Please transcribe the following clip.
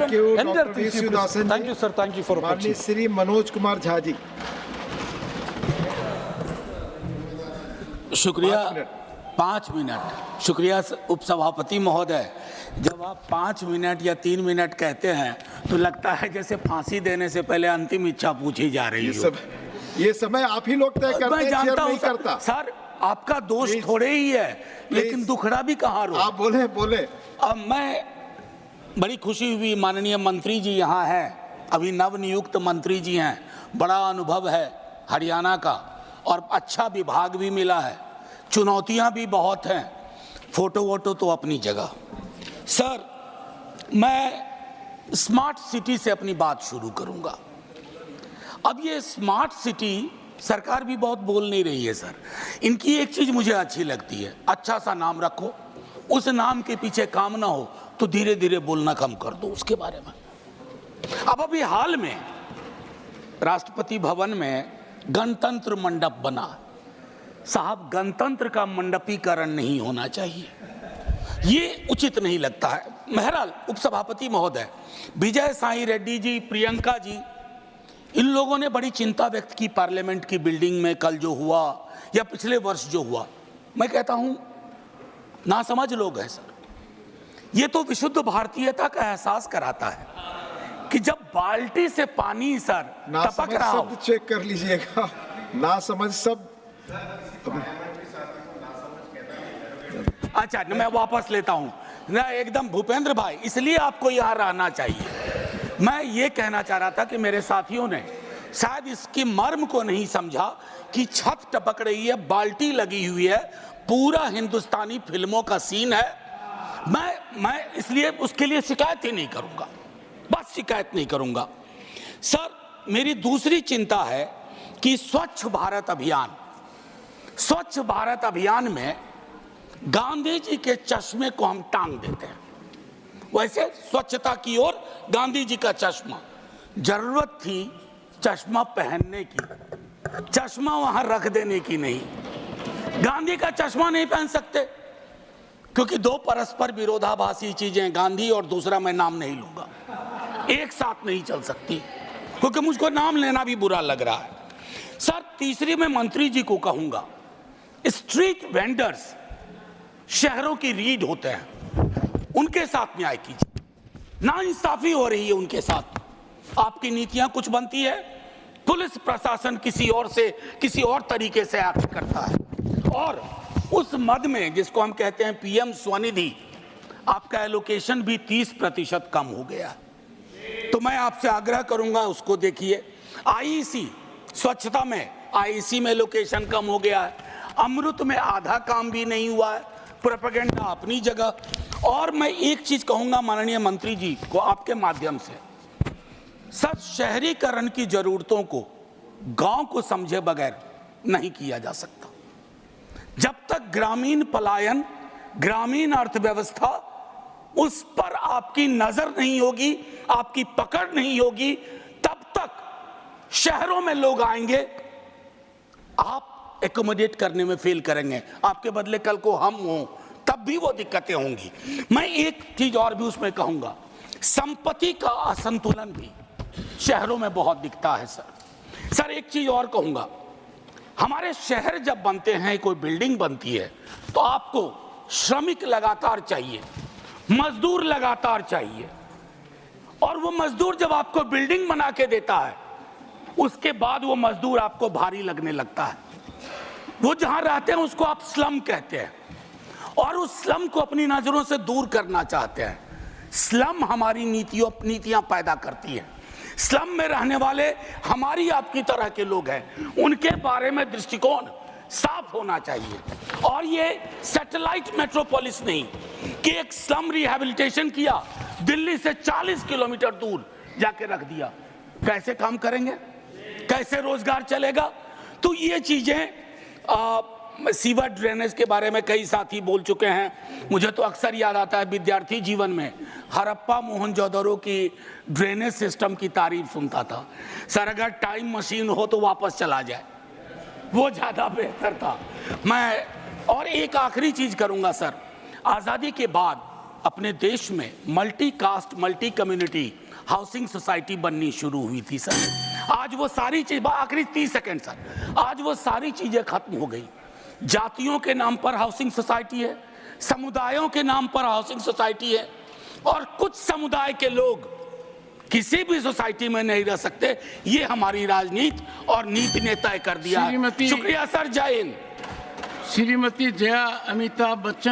Thank you, Dr. V. Srinivasan. Thank you, sir. Thank you for माननीय श्री मनोज कुमार झा जी। शुक्रिया। 5 minute. शुक्रिया उपसभापति महोदय। जब आप 5 मिनट या 3 मिनट कहते हैं तो लगता है जैसे फांसी देने से पहले अंतिम इच्छा पूछी जा रही है। ये समय आप ही लोग तय करते हैं, मैं जानता हूं करता। सर, आपका दोष थोड़े ही है, लेकिन दुखड़ा भी कहाँ रो। आप बोले। अब मैं बड़ी खुशी हुई, माननीय मंत्री जी यहाँ हैं, अभी नवनियुक्त मंत्री जी हैं, बड़ा अनुभव है हरियाणा का और अच्छा विभाग भी मिला है, चुनौतियां भी बहुत हैं, फोटो वोटो तो अपनी जगह। सर, मैं स्मार्ट सिटी से अपनी बात शुरू करूंगा। अब ये स्मार्ट सिटी सरकार भी बहुत बोल नहीं रही है सर। इनकी एक चीज मुझे अच्छी लगती है, अच्छा सा नाम रखो, उस नाम के पीछे काम ना हो तो धीरे धीरे बोलना कम कर दो उसके बारे में। अब अभी हाल में राष्ट्रपति भवन में गणतंत्र मंडप बना। साहब, गणतंत्र का मंडपीकरण नहीं होना चाहिए, ये उचित नहीं लगता है। बहरहाल उपसभापति महोदय, विजय साई रेड्डी जी, प्रियंका जी, इन लोगों ने बड़ी चिंता व्यक्त की पार्लियामेंट की बिल्डिंग में कल जो हुआ या पिछले वर्ष जो हुआ। मैं कहता हूं नासमझ लोग हैं सर। ये तो विशुद्ध भारतीयता का एहसास कराता है कि जब बाल्टी से पानी सर टपक रहा हो। शब्द चेक कर लीजिएगा, नासमझ शब्द। अच्छा, मैं वापस लेता हूं ना, एकदम भूपेंद्र भाई, इसलिए आपको यहां रहना चाहिए। मैं ये कहना चाह रहा था कि मेरे साथियों ने शायद इसकी मर्म को नहीं समझा कि छत टपक रही है, बाल्टी लगी हुई है, पूरा हिंदुस्तानी फिल्मों का सीन है। मैं इसलिए उसके लिए शिकायत ही नहीं करूंगा, बस शिकायत नहीं करूंगा। सर, मेरी दूसरी चिंता है कि स्वच्छ भारत अभियान में गांधी जी के चश्मे को हम टांग देते हैं। वैसे स्वच्छता की ओर गांधी जी का चश्मा, जरूरत थी चश्मा पहनने की, चश्मा वहां रख देने की नहीं। गांधी का चश्मा नहीं पहन सकते क्योंकि दो परस्पर विरोधाभासी चीजें, गांधी और दूसरा मैं नाम नहीं लूंगा, एक साथ नहीं चल सकती, क्योंकि मुझको नाम लेना भी बुरा लग रहा है। सर, तीसरी मैं मंत्री जी को कहूंगा, स्ट्रीट वेंडर्स शहरों की रीढ़ होते हैं, उनके साथ न्याय कीजिए। नाइंसाफी हो रही है उनके साथ। आपकी नीतियां कुछ बनती है, पुलिस प्रशासन किसी और तरीके से एक्ट करता है, और उस मद में जिसको हम कहते हैं पीएम स्वनिधि, आपका एलोकेशन भी 30% कम हो गया। तो मैं आपसे आग्रह करूंगा, उसको देखिए। आईईसी स्वच्छता में, आईईसी में एलोकेशन कम हो गया है। अमृत में आधा काम भी नहीं हुआ है, प्रोपेगेंडा अपनी जगह। और मैं एक चीज कहूंगा माननीय मंत्री जी को आपके माध्यम से, सर, शहरीकरण की जरूरतों को गांव को समझे बगैर नहीं किया जा सकता। जब तक ग्रामीण पलायन, ग्रामीण अर्थव्यवस्था, उस पर आपकी नजर नहीं होगी, आपकी पकड़ नहीं होगी, तब तक शहरों में लोग आएंगे, आप एकोमोडेट करने में फेल करेंगे। आपके बदले कल को हम हों, तब भी वो दिक्कतें होंगी। मैं एक चीज और भी उसमें कहूंगा, संपत्ति का असंतुलन भी शहरों में बहुत दिखता है सर। एक चीज और कहूंगा, हमारे शहर जब बनते हैं, कोई बिल्डिंग बनती है, तो आपको श्रमिक लगातार चाहिए, मजदूर लगातार चाहिए, और वो मजदूर जब आपको बिल्डिंग बना के देता है, उसके बाद वो मजदूर आपको भारी लगने लगता है। वो जहां रहते हैं उसको आप स्लम कहते हैं, और उस स्लम को अपनी नजरों से दूर करना चाहते हैं। स्लम हमारी नीतियां पैदा करती है। स्लम में रहने वाले हमारी आपकी तरह के लोग हैं, उनके बारे में दृष्टिकोण साफ होना चाहिए। और ये सैटेलाइट मेट्रोपोलिस नहीं कि एक स्लम रिहैबिलिटेशन किया, दिल्ली से 40 किलोमीटर दूर जाके रख दिया। कैसे काम करेंगे, कैसे रोजगार चलेगा? तो ये चीजें, सीवर ड्रेनेज के बारे में कई साथी बोल चुके हैं। मुझे तो अक्सर याद आता है विद्यार्थी जीवन में हड़प्पा मोहनजोदड़ो की ड्रेनेज सिस्टम की तारीफ सुनता था। सर, अगर टाइम मशीन हो तो वापस चला जाए, वो ज्यादा बेहतर था। मैं और एक आखिरी चीज करूंगा सर, आजादी के बाद अपने देश में multi caste multi community housing society बननी शुरू हुई थी सर। आज वो सारी चीज, आखिरी 30 सेकंड सर, आज वो सारी चीजें खत्म हो गई। जातियों के नाम पर हाउसिंग सोसाइटी है, समुदायों के नाम पर हाउसिंग सोसाइटी है, और कुछ समुदाय के लोग किसी भी सोसाइटी में नहीं रह सकते। ये हमारी राजनीति और नीति ने तय कर दिया है। शुक्रिया सर, जय हिंद। श्रीमती जया अमिताभ बच्चन।